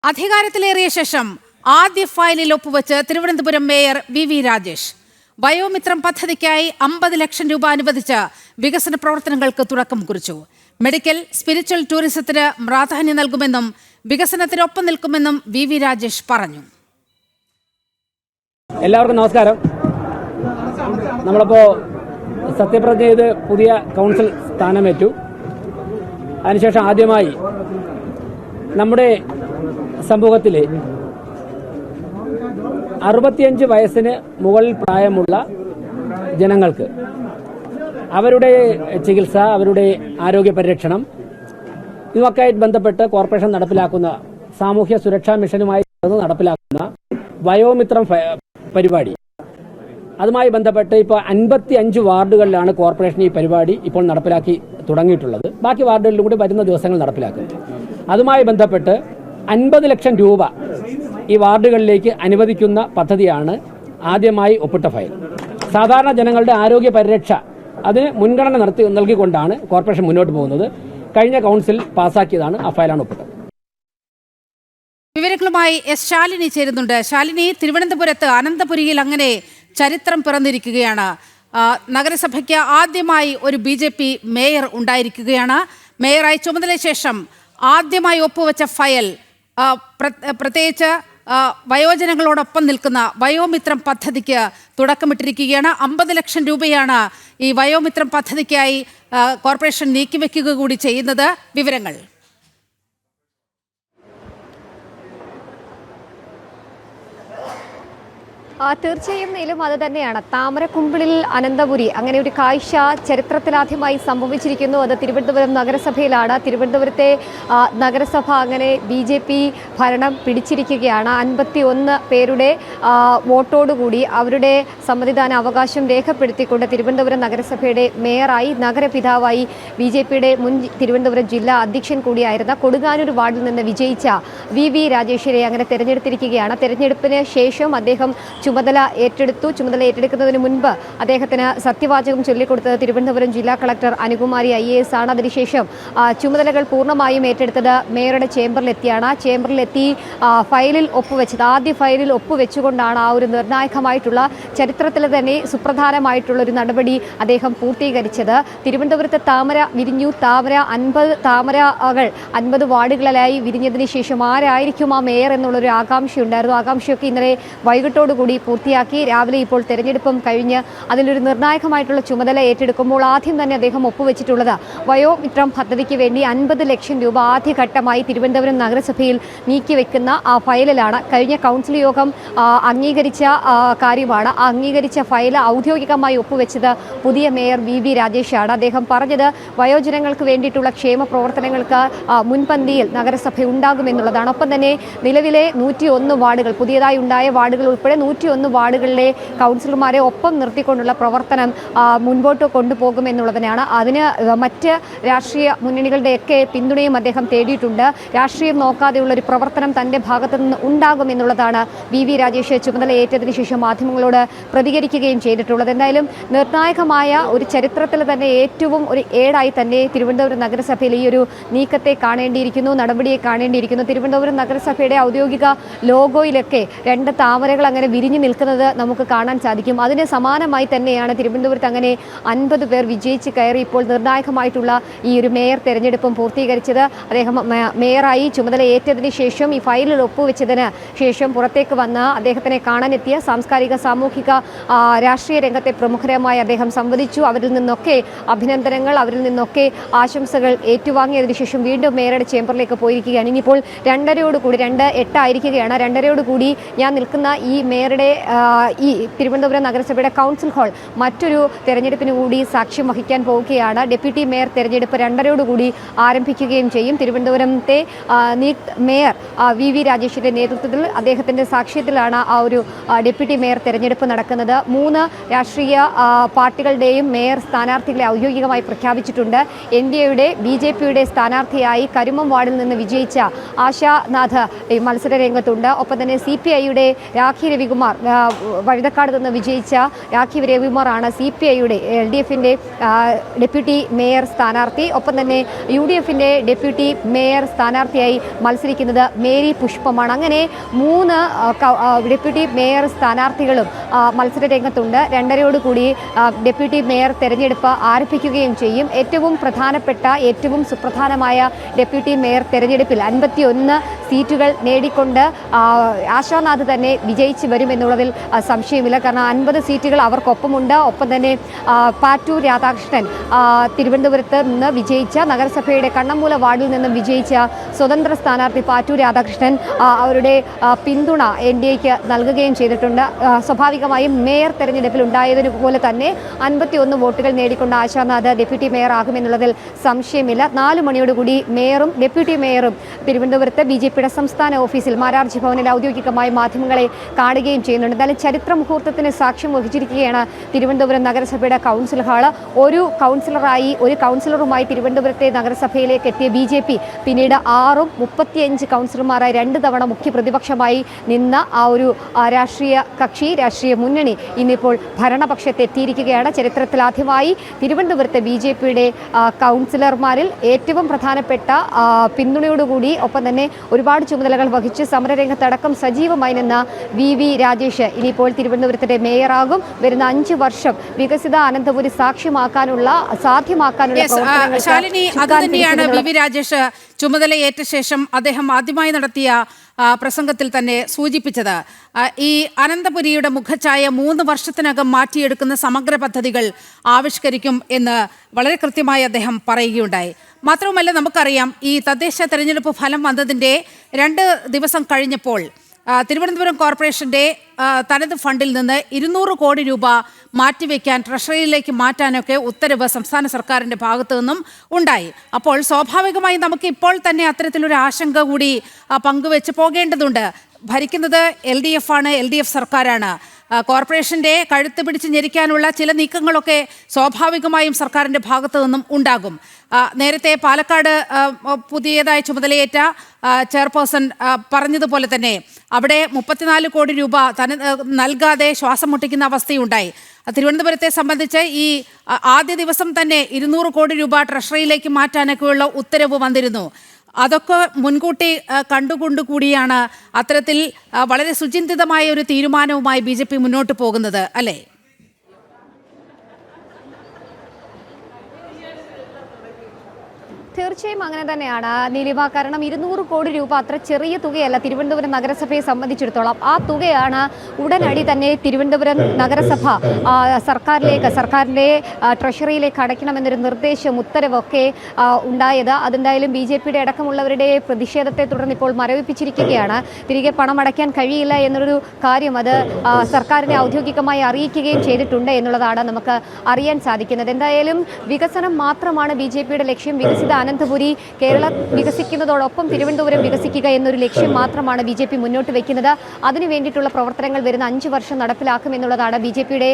അധികാരത്തിലേറിയ ശേഷം ആദ്യ ഫയലിൽ ഒപ്പുവെച്ച് തിരുവനന്തപുരം മേയർ വി രാജേഷ്. വയോമിത്രം പദ്ധതിക്കായി 50 ലക്ഷം രൂപ അനുവദിച്ച് വികസന പ്രവർത്തനങ്ങൾക്ക് തുടക്കം കുറിച്ചു. മെഡിക്കൽ, സ്പിരിച്വൽ ടൂറിസത്തിന് പ്രാധാന്യം നൽകുമെന്നും വികസനത്തിനൊപ്പം നിൽക്കുമെന്നും വി രാജേഷ് പറഞ്ഞു. എല്ലാവർക്കും നമസ്കാരം. നമ്മളിപ്പോൾ സത്യപ്രതിജ്ഞ ചെയ്ത് പുതിയ കൗൺസിൽ സ്ഥാനമേറ്റു. അതിനുശേഷം ആദ്യമായി നമ്മുടെ സമൂഹത്തിലെ 65 വയസ്സിന് മുകളിൽ പ്രായമുള്ള ജനങ്ങൾക്ക് അവരുടെ ചികിത്സ, അവരുടെ ആരോഗ്യ പരിരക്ഷണം ഇതുമൊക്കെയായി ബന്ധപ്പെട്ട് കോർപ്പറേഷൻ നടപ്പിലാക്കുന്ന സാമൂഹ്യ സുരക്ഷാ മിഷനുമായി നടപ്പിലാക്കുന്ന വയോമിത്രം പരിപാടി, അതുമായി ബന്ധപ്പെട്ട് ഇപ്പോൾ 55 വാർഡുകളിലാണ് കോർപ്പറേഷൻ ഈ പരിപാടി ഇപ്പോൾ നടപ്പിലാക്കി തുടങ്ങിയിട്ടുള്ളത്. ബാക്കി വാർഡുകളിലും കൂടി വരുന്ന ദിവസങ്ങൾ നടപ്പിലാക്കും. അതുമായി ബന്ധപ്പെട്ട് 50 ലക്ഷം രൂപ ഈ വാർഡുകളിലേക്ക് അനുവദിക്കുന്ന പദ്ധതിയാണ് ആദ്യമായി ഒപ്പിട്ട ഫയൽ. സാധാരണ ജനങ്ങളുടെ ആരോഗ്യ പരിരക്ഷ അതിന് മുൻഗണന നൽകിക്കൊണ്ടാണ് കോർപ്പറേഷൻ മുന്നോട്ട് പോകുന്നത്. കഴിഞ്ഞ കൗൺസിൽ പാസാക്കിയതാണ് ആ ഫയലാണ് ഒപ്പിട്ടത്. വിവരങ്ങളുമായി എസ് ശാലിനി ചേരുന്നുണ്ട്. ശാലിനി, തിരുവനന്തപുരത്ത് അനന്തപുരിയിൽ അങ്ങനെ ചരിത്രം പിറന്നിരിക്കുകയാണ്. നഗരസഭയ്ക്ക് ആദ്യമായി ഒരു BJP മേയർ ഉണ്ടായിരിക്കുകയാണ്. മേയറായി ചുമതല ശേഷം ആദ്യമായി ഒപ്പുവെച്ച ഫയൽ, പ്രത്യേകിച്ച് വയോജനങ്ങളോടൊപ്പം നിൽക്കുന്ന വയോമിത്രം പദ്ധതിക്ക് തുടക്കമിട്ടിരിക്കുകയാണ്. 50 ലക്ഷം രൂപയാണ് ഈ വയോമിത്രം പദ്ധതിക്കായി കോർപ്പറേഷൻ നീക്കിവെക്കുക കൂടി ചെയ്യുന്നത്. വിവരങ്ങൾ. തീർച്ചയായും നീലും അത് തന്നെയാണ്. താമരക്കുമ്പിളിൽ അനന്തപുരി, അങ്ങനെ ഒരു കാഴ്ച ചരിത്രത്തിലാദ്യമായി സംഭവിച്ചിരിക്കുന്നു. അത് തിരുവനന്തപുരം നഗരസഭയിലാണ്. തിരുവനന്തപുരത്തെ നഗരസഭ അങ്ങനെ BJP ഭരണം പിടിച്ചിരിക്കുകയാണ്. 51 പേരുടെ വോട്ടോടുകൂടി അവരുടെ സമ്മതിദാന അവകാശം രേഖപ്പെടുത്തിക്കൊണ്ട് തിരുവനന്തപുരം നഗരസഭയുടെ മേയറായി, നഗരപിതാവായി BJPയുടെ മുൻ തിരുവനന്തപുരം ജില്ലാ അധ്യക്ഷൻ കൂടിയായിരുന്ന കൊടുങ്ങാനൂർ വാർഡിൽ നിന്ന് വിജയിച്ച വി രാജേഷിനെ അങ്ങനെ തെരഞ്ഞെടുത്തിരിക്കുകയാണ്. തെരഞ്ഞെടുപ്പിന് ശേഷം അദ്ദേഹം ചുമതല ഏറ്റെടുക്കുന്നതിന് മുൻപ് അദ്ദേഹത്തിന് സത്യവാചകം ചൊല്ലിക്കൊടുത്തത് തിരുവനന്തപുരം ജില്ലാ കളക്ടർ അനുകുമാരി IAS ആണ്. അതിനുശേഷം ചുമതലകൾ പൂർണ്ണമായും ഏറ്റെടുത്തത് മേയറുടെ ചേംബറിലെത്തിയാണ്. ചേംബറിലെത്തി ഫയലിൽ ഒപ്പുവെച്ചത്, ആദ്യ ഫയലിൽ ഒപ്പുവെച്ചുകൊണ്ടാണ് ആ ഒരു നിർണായകമായിട്ടുള്ള ചരിത്രത്തിൽ തന്നെ സുപ്രധാനമായിട്ടുള്ള ഒരു നടപടി അദ്ദേഹം പൂർത്തീകരിച്ചത്. തിരുവനന്തപുരത്ത് താമര വിരിഞ്ഞു. 50 താമരകൾ 50 വാർഡുകളിലായി വിരിഞ്ഞതിന് ശേഷം ആരായിരിക്കും ആ മേയർ എന്നുള്ളൊരു ആകാംക്ഷയുണ്ടായിരുന്നു. ആകാംക്ഷയൊക്കെ ഇന്നലെ വൈകിട്ടോടുകൂടി പൂർത്തിയാക്കി. രാവിലെ ഇപ്പോൾ തെരഞ്ഞെടുപ്പും കഴിഞ്ഞ് അതിലൊരു നിർണായകമായിട്ടുള്ള ചുമതല ഏറ്റെടുക്കുമ്പോൾ ആദ്യം തന്നെ അദ്ദേഹം ഒപ്പുവെച്ചിട്ടുള്ളത് വയോമിത്രം പദ്ധതിക്ക് വേണ്ടി 50 ലക്ഷം രൂപ ആദ്യഘട്ടമായി തിരുവനന്തപുരം നഗരസഭയിൽ നീക്കിവെക്കുന്ന ആ ഫയലിലാണ്. കഴിഞ്ഞ കൗൺസിൽ യോഗം അംഗീകരിച്ച കാര്യമാണ്. അംഗീകരിച്ച ഫയൽ ഔദ്യോഗികമായി ഒപ്പുവെച്ചത് പുതിയ മേയർ വി രാജേഷാണ്. അദ്ദേഹം പറഞ്ഞത് വയോജനങ്ങൾക്ക് വേണ്ടിയിട്ടുള്ള ക്ഷേമ പ്രവർത്തനങ്ങൾക്ക് മുൻപന്തിയിൽ നഗരസഭ ഉണ്ടാകുമെന്നുള്ളതാണ്. ഒപ്പം തന്നെ നിലവിലെ 101 വാർഡുകൾ, പുതിയതായി ഉണ്ടായ വാർഡുകൾ ഉൾപ്പെടെ 101 വാർഡുകളിലെ കൗൺസിലർമാരെ ഒപ്പം നിർത്തിക്കൊണ്ടുള്ള പ്രവർത്തനം മുൻപോട്ട് കൊണ്ടുപോകുമെന്നുള്ളതിനാണ്. അതിന് മറ്റ് രാഷ്ട്രീയ മുന്നണികളുടെയൊക്കെ പിന്തുണയും അദ്ദേഹം തേടിയിട്ടുണ്ട്. രാഷ്ട്രീയം നോക്കാതെയുള്ള ഒരു പ്രവർത്തനം തൻ്റെ ഭാഗത്തു നിന്ന് ഉണ്ടാകുമെന്നുള്ളതാണ് വി രാജേഷ് ചുമതല ഏറ്റതിനു ശേഷം മാധ്യമങ്ങളോട് പ്രതികരിക്കുകയും ചെയ്തിട്ടുള്ളത്. എന്തായാലും നിർണായകമായ ഒരു ചരിത്രത്തിൽ തന്നെ ഏറ്റവും ഒരു ഏടായി തന്നെ തിരുവനന്തപുരം നഗരസഭയിൽ ഈ ഒരു നീക്കത്തെ കാണേണ്ടിയിരിക്കുന്നു, നടപടിയെ കാണേണ്ടിയിരിക്കുന്നു. തിരുവനന്തപുരം നഗരസഭയുടെ ഔദ്യോഗിക ലോഗോയിലൊക്കെ 2 താമരകൾ അങ്ങനെ വിരിഞ്ഞു നിൽക്കുന്നത് നമുക്ക് കാണാൻ സാധിക്കും. അതിന് സമാനമായി തന്നെയാണ് തിരുവനന്തപുരത്ത് അങ്ങനെ 50 പേർ വിജയിച്ച് കയറി ഇപ്പോൾ നിർണായകമായിട്ടുള്ള ഈ ഒരു മേയർ തെരഞ്ഞെടുപ്പും പൂർത്തീകരിച്ചത്. അദ്ദേഹം മേയറായി ചുമതല ഏറ്റതിന് ശേഷം ഈ ഫയലിൽ ഒപ്പുവെച്ചതിന് ശേഷം പുറത്തേക്ക് വന്ന് അദ്ദേഹത്തിനെ കാണാനെത്തിയ സാംസ്കാരിക, സാമൂഹിക, രാഷ്ട്രീയ രംഗത്തെ പ്രമുഖരുമായി അദ്ദേഹം സംവദിച്ചു. അവരിൽ നിന്നൊക്കെ അഭിനന്ദനങ്ങൾ, അവരിൽ നിന്നൊക്കെ ആശംസകൾ ഏറ്റുവാങ്ങിയതിനു ശേഷം വീണ്ടും മേയറുടെ ചേംബറിലേക്ക് പോയിരിക്കുകയാണ്. ഇനിയിപ്പോൾ 2:30 2:08 ആയിരിക്കുകയാണ്. 2:30 ഞാൻ നിൽക്കുന്ന ഈ മേയറുടെ ഈ തിരുവനന്തപുരം നഗരസഭയുടെ കൗൺസിൽ ഹാൾ മറ്റൊരു തെരഞ്ഞെടുപ്പിന് കൂടി സാക്ഷ്യം വഹിക്കാൻ പോവുകയാണ്. ഡെപ്യൂട്ടി മേയർ തെരഞ്ഞെടുപ്പ് 2:30 ആരംഭിക്കുകയും ചെയ്യും. തിരുവനന്തപുരത്തെ മേയർ വി രാജേഷിന്റെ നേതൃത്വത്തിൽ, അദ്ദേഹത്തിന്റെ സാക്ഷ്യത്തിലാണ് ആ ഒരു ഡെപ്യൂട്ടി മേയർ തെരഞ്ഞെടുപ്പ് നടക്കുന്നത്. 3 രാഷ്ട്രീയ പാർട്ടികളുടെയും മേയർ സ്ഥാനാർത്ഥികളെ ഔദ്യോഗികമായി പ്രഖ്യാപിച്ചിട്ടുണ്ട്. NDAയുടെ BJPയുടെ സ്ഥാനാർത്ഥിയായി കരുമം വാർഡിൽ നിന്ന് വിജയിച്ച ആശാനാഥ് മത്സര രംഗത്തുണ്ട്. ഒപ്പം തന്നെ CPIയുടെ രാഖി രവികുമാർ വഴുതക്കാട് നിന്ന് വിജയിച്ച രാഖി രവികുമാറാണ് CPIയുടെ LDFന്റെ ഡെപ്യൂട്ടി മേയർ സ്ഥാനാർത്ഥി. ഒപ്പം തന്നെ UDFന്റെ ഡെപ്യൂട്ടി മേയർ സ്ഥാനാർത്ഥിയായി മത്സരിക്കുന്നത് മേരി പുഷ്പമാണ്. അങ്ങനെ 3 ഡെപ്യൂട്ടി മേയർ സ്ഥാനാർത്ഥികളും മത്സര രംഗത്തുണ്ട്. 2:30 ഡെപ്യൂട്ടി മേയർ തെരഞ്ഞെടുപ്പ് ആരംഭിക്കുകയും ചെയ്യും. ഏറ്റവും പ്രധാനപ്പെട്ട ഏറ്റവും സുപ്രധാനമായ ഡെപ്യൂട്ടി മേയർ തെരഞ്ഞെടുപ്പിൽ 51 സീറ്റുകൾ നേടിക്കൊണ്ട് ആശാനാഥ് തന്നെ വിജയിച്ചു വരുമെന്നുള്ളതിൽ സംശയമില്ല. കാരണം 50 സീറ്റുകൾ അവർക്കൊപ്പമുണ്ട്. ഒപ്പം തന്നെ പാറ്റൂർ രാധാകൃഷ്ണൻ തിരുവനന്തപുരത്ത് നിന്ന് വിജയിച്ച നഗരസഭയുടെ കണ്ണമ്മൂല വാർഡിൽ നിന്നും വിജയിച്ച സ്വതന്ത്ര സ്ഥാനാർത്ഥി പാറ്റൂർ രാധാകൃഷ്ണൻ അവരുടെ പിന്തുണ NDAക്ക് നൽകുകയും ചെയ്തിട്ടുണ്ട്. സ്വാഭാവികമായും മേയർ തെരഞ്ഞെടുപ്പിൽ ഉണ്ടായതുപോലെ തന്നെ 51 വോട്ടുകൾ നേടിക്കൊണ്ട് ആശാനാഥ് ഡെപ്യൂട്ടി മേയർ ആകുമെന്നുള്ളതിൽ സംശയമില്ല. 4 മണിയോടുകൂടി മേയറും ഡെപ്യൂട്ടി മേയറും തിരുവനന്തപുരത്ത് BJPയുടെ സംസ്ഥാന ഓഫീസിൽ മാരാർജി ഭവനിൽ ഔദ്യോഗികമായി മാധ്യമങ്ങളെ കാണുകയും ചെയ്യുന്നുണ്ട്. എന്തായാലും ചരിത്ര മുഹൂർത്തത്തിന് സാക്ഷ്യം വഹിച്ചിരിക്കുകയാണ് തിരുവനന്തപുരം നഗരസഭയുടെ കൗൺസിൽ ഹാള്. ഒരു കൗൺസിലറുമായി തിരുവനന്തപുരത്തെ നഗരസഭയിലേക്ക് എത്തിയ BJP പിന്നീട് 35 കൗൺസിലർമാരായി 2 തവണ മുഖ്യ പ്രതിപക്ഷമായി നിന്ന ആ ഒരു രാഷ്ട്രീയ മുന്നണി ഇന്നിപ്പോൾ ഭരണപക്ഷത്ത് എത്തിയിരിക്കുകയാണ്. ചരിത്രത്തിലാദ്യമായി തിരുവനന്തപുരത്തെ BJPയുടെ കൗൺസിലർമാരിൽ ഏറ്റവും പ്രധാനപ്പെട്ട പിന്തുണയോടുകൂടി ഒപ്പം തന്നെ ഒരുപാട് ചുമതലകൾ വഹിച്ച് സമരരംഗത്തടക്കം സജീവമായി നിന്ന VV രാജേഷ് ഇനിയിപ്പോൾ തിരുവനന്തപുരത്തിന്റെ മേയറാകും. വരുന്ന 5 വർഷം വികസിത അനന്തപുരി സാധ്യമാക്കാനുള്ള ശാലിനി, അതുതന്നെയാണ് VV രാജേഷ് ചുമതലയേറ്റ ശേഷം അദ്ദേഹം ആദ്യമായി നടത്തിയ പ്രസംഗത്തിൽ തന്നെ സൂചിപ്പിച്ചത്. ഈ അനന്തപുരിയുടെ മുഖഛായ 3 വർഷത്തിനകം മാറ്റിയെടുക്കുന്ന സമഗ്ര പദ്ധതികൾ ആവിഷ്കരിക്കും എന്ന് വളരെ കൃത്യമായി അദ്ദേഹം പറയുകയുണ്ടായി. മാത്രവുമല്ല, നമുക്കറിയാം ഈ തദ്ദേശ തെരഞ്ഞെടുപ്പ് ഫലം വന്നതിൻ്റെ 2 ദിവസം കഴിഞ്ഞപ്പോൾ തിരുവനന്തപുരം കോർപ്പറേഷന്റെ തനത് ഫണ്ടിൽ നിന്ന് 200 കോടി രൂപ മാറ്റിവെക്കാൻ ട്രഷറിയിലേക്ക് മാറ്റാനൊക്കെ ഉത്തരവ് സംസ്ഥാന സർക്കാരിൻ്റെ ഭാഗത്തു നിന്നും ഉണ്ടായി. അപ്പോൾ സ്വാഭാവികമായി നമുക്ക് ഇപ്പോൾ തന്നെ അത്തരത്തിലൊരു ആശങ്ക കൂടി പങ്കുവെച്ച് പോകേണ്ടതുണ്ട്. ഭരിക്കുന്നത് LDF ആണ്, LDF സർക്കാരാണ്. കോർപ്പറേഷന്റെ കഴുത്ത് പിടിച്ച് ഞെരിക്കാനുള്ള ചില നീക്കങ്ങളൊക്കെ സ്വാഭാവികമായും സർക്കാരിൻ്റെ ഭാഗത്തു നിന്നും ഉണ്ടാകും. നേരത്തെ പാലക്കാട് പുതിയതായി ചുമതലയേറ്റ ചെയർപേഴ്സൺ പറഞ്ഞതുപോലെ തന്നെ അവിടെ 34 കോടി രൂപ നൽകാതെ ശ്വാസം മുട്ടിക്കുന്ന അവസ്ഥയുണ്ടായി. തിരുവനന്തപുരത്തെ സംബന്ധിച്ച് ഈ ആദ്യ ദിവസം തന്നെ 200 കോടി രൂപ ട്രഷറിയിലേക്ക് മാറ്റാനൊക്കെയുള്ള ഉത്തരവ് വന്നിരുന്നു. അതൊക്കെ മുൻകൂട്ടി കണ്ടുകൊണ്ടുകൂടിയാണ് അത്തരത്തിൽ വളരെ സുചിന്തിതമായ ഒരു തീരുമാനവുമായി BJP മുന്നോട്ട് പോകുന്നത്, അല്ലേ? തീർച്ചയായും അങ്ങനെ തന്നെയാണ് നീലിമ. കാരണം 200 കോടി രൂപ അത്ര ചെറിയ തുകയല്ല തിരുവനന്തപുരം നഗരസഭയെ സംബന്ധിച്ചിടത്തോളം. ആ തുകയാണ് ഉടനടി തന്നെ തിരുവനന്തപുരം നഗരസഭ സർക്കാരിൻ്റെ ട്രഷറിയിലേക്ക് അടയ്ക്കണമെന്നൊരു നിർദ്ദേശം ഉത്തരവൊക്കെ ഉണ്ടായത്. അതെന്തായാലും BJPയുടെ അടക്കമുള്ളവരുടെ പ്രതിഷേധത്തെ തുടർന്ന് ഇപ്പോൾ മരവിപ്പിച്ചിരിക്കുകയാണ്. തിരികെ പണം അടയ്ക്കാൻ കഴിയില്ല എന്നൊരു കാര്യം അത് സർക്കാരിനെ ഔദ്യോഗികമായി അറിയിക്കുകയും ചെയ്തിട്ടുണ്ട് എന്നുള്ളതാണ് നമുക്ക് അറിയാൻ സാധിക്കുന്നത്. എന്തായാലും വികസനം മാത്രമാണ് BJPയുടെ ലക്ഷ്യം. വികസിത അനന്തപുരി കേരളം വികസിക്കുന്നതോടൊപ്പം തിരുവനന്തപുരം വികസിക്കുക എന്നൊരു ലക്ഷ്യം മാത്രമാണ് BJP മുന്നോട്ട് വയ്ക്കുന്നത്. അതിനു വേണ്ടിയിട്ടുള്ള പ്രവർത്തനങ്ങൾ വരുന്ന 5 വർഷം നടപ്പിലാക്കുമെന്നുള്ളതാണ് BJPയുടെ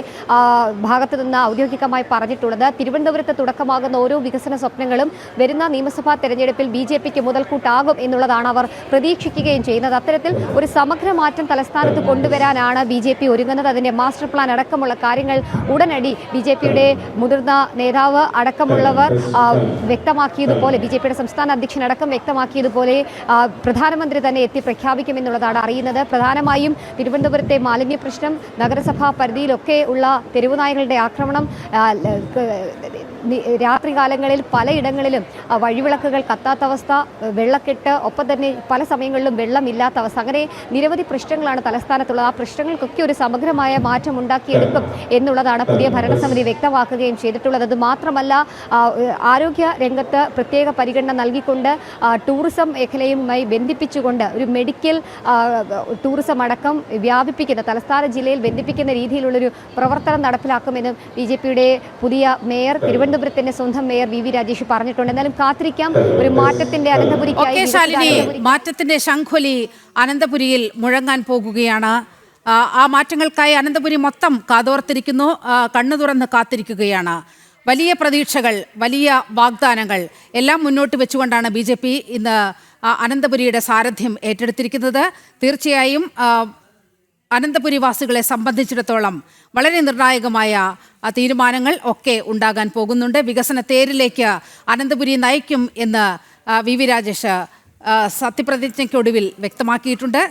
ഭാഗത്തു നിന്ന് ഔദ്യോഗികമായി പറഞ്ഞിട്ടുള്ളത്. തിരുവനന്തപുരത്ത് തുടക്കമാകുന്ന ഓരോ വികസന സ്വപ്നങ്ങളും വരുന്ന നിയമസഭാ തെരഞ്ഞെടുപ്പിൽ BJPക്ക് മുതൽക്കൂട്ടാകും എന്നുള്ളതാണ് അവർ പ്രതീക്ഷിക്കുകയും ചെയ്യുന്നത്. അത്തരത്തിൽ ഒരു സമഗ്ര മാറ്റം തലസ്ഥാനത്ത് കൊണ്ടുവരാനാണ് BJP ഒരുങ്ങുന്നത്. അതിൻ്റെ മാസ്റ്റർ പ്ലാൻ അടക്കമുള്ള കാര്യങ്ങൾ ഉടനടി BJPയുടെ മുതിർന്ന നേതാവ് അടക്കമുള്ളവർ വ്യക്തമാക്കിയതുപോലെ BJPയുടെ സംസ്ഥാന അധ്യക്ഷനടക്കം വ്യക്തമാക്കിയതുപോലെ പ്രധാനമന്ത്രി തന്നെ എത്തി പ്രഖ്യാപിക്കുമെന്നുള്ളതാണ് അറിയുന്നത്. പ്രധാനമായും തിരുവനന്തപുരത്തെ മാലിന്യ പ്രശ്നം, നഗരസഭാ പരിധിയിലൊക്കെ ഉള്ള തെരുവുനായകളുടെ ആക്രമണം, രാത്രികാലങ്ങളിൽ പലയിടങ്ങളിലും വഴിവിളക്കുകൾ കത്താത്ത അവസ്ഥ, വെള്ളക്കെട്ട്, ഒപ്പം തന്നെ പല സമയങ്ങളിലും വെള്ളമില്ലാത്ത അവസ്ഥ, അങ്ങനെ നിരവധി പ്രശ്നങ്ങളാണ് തലസ്ഥാനത്തുള്ളത്. ആ പ്രശ്നങ്ങൾക്കൊക്കെ ഒരു സമഗ്രമായ മാറ്റം ഉണ്ടാക്കിയെടുക്കും എന്നുള്ളതാണ് പുതിയ ഭരണസമിതി വ്യക്തമാക്കുകയും ചെയ്തിട്ടുള്ളത്. അത് മാത്രമല്ല, ആരോഗ്യ രംഗത്ത് പ്രത്യേക പരിഗണന നൽകിക്കൊണ്ട് ടൂറിസം മേഖലയുമായി ബന്ധിപ്പിച്ചുകൊണ്ട് ഒരു മെഡിക്കൽ ടൂറിസം അടക്കം വ്യാപിപ്പിക്കുന്ന തലസ്ഥാന ജില്ലയിൽ ബന്ധിപ്പിക്കുന്ന രീതിയിലുള്ളൊരു പ്രവർത്തനം നടപ്പിലാക്കുമെന്നും BJPയുടെ പുതിയ മേയർ, തിരുവനന്തപുരത്തിന്റെ സ്വന്തം മേയർ VV രാജേഷ് പറഞ്ഞിട്ടുണ്ട്. എന്നാലും കാത്തിരിക്കാം ഒരു മാറ്റത്തിന്റെ അനന്തപുരിക്കായി. മാറ്റത്തിന്റെ ശംഖുലി അനന്തപുരിയിൽ മുഴങ്ങാൻ പോകുകയാണ്. ആ മാറ്റങ്ങൾക്കായി അനന്തപുരി മൊത്തം കാതോർത്തിരിക്കുന്നു, കണ്ണു തുറന്ന് കാത്തിരിക്കുകയാണ്. വലിയ പ്രതീക്ഷകൾ, വലിയ വാഗ്ദാനങ്ങൾ എല്ലാം മുന്നോട്ട് വെച്ചുകൊണ്ടാണ് BJP ഇന്ന് അനന്തപുരിയുടെ സാരഥ്യം ഏറ്റെടുത്തിരിക്കുന്നത്. തീർച്ചയായും അനന്തപുരി വാസികളെ സംബന്ധിച്ചിടത്തോളം വളരെ നിർണായകമായ തീരുമാനങ്ങൾ ഒക്കെ ഉണ്ടാകാൻ പോകുന്നുണ്ട്. വികസന തേരിലേക്ക് അനന്തപുരി നയിക്കും എന്ന് വി രാജേഷ് സത്യപ്രതിജ്ഞയ്ക്കൊടുവിൽ വ്യക്തമാക്കിയിട്ടുണ്ട്.